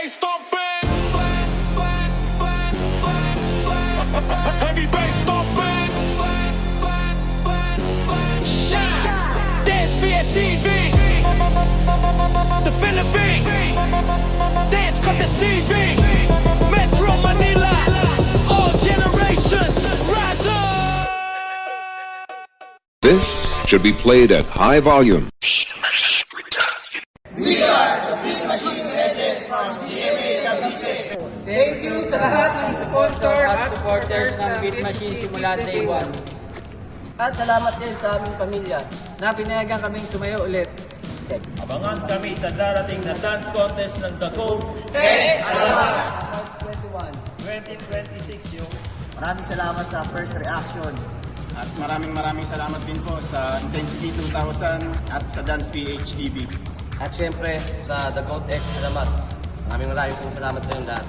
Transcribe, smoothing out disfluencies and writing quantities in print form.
bass thumping. Heavy bass thumping. Shine. Dance BSTV. The Philippines. Dance Contest TV. Metro Manila. All generations rise up. This should be played at high volume. Thank you sa lahat ng sponsor At supporters ng Beat Machine simula day 1 At salamat din sa aming pamilya. na pinayagan kaming sumayo ulit. Abangan kami sa darating na dance contest ng The Code 2026 yung Maraming salamat sa first reaction. At maraming salamat din po sa Intensity 2000 at sa Dance PH TV. At syempre sa The Goat X Alamat. Maraming salamat sa inyong lahat.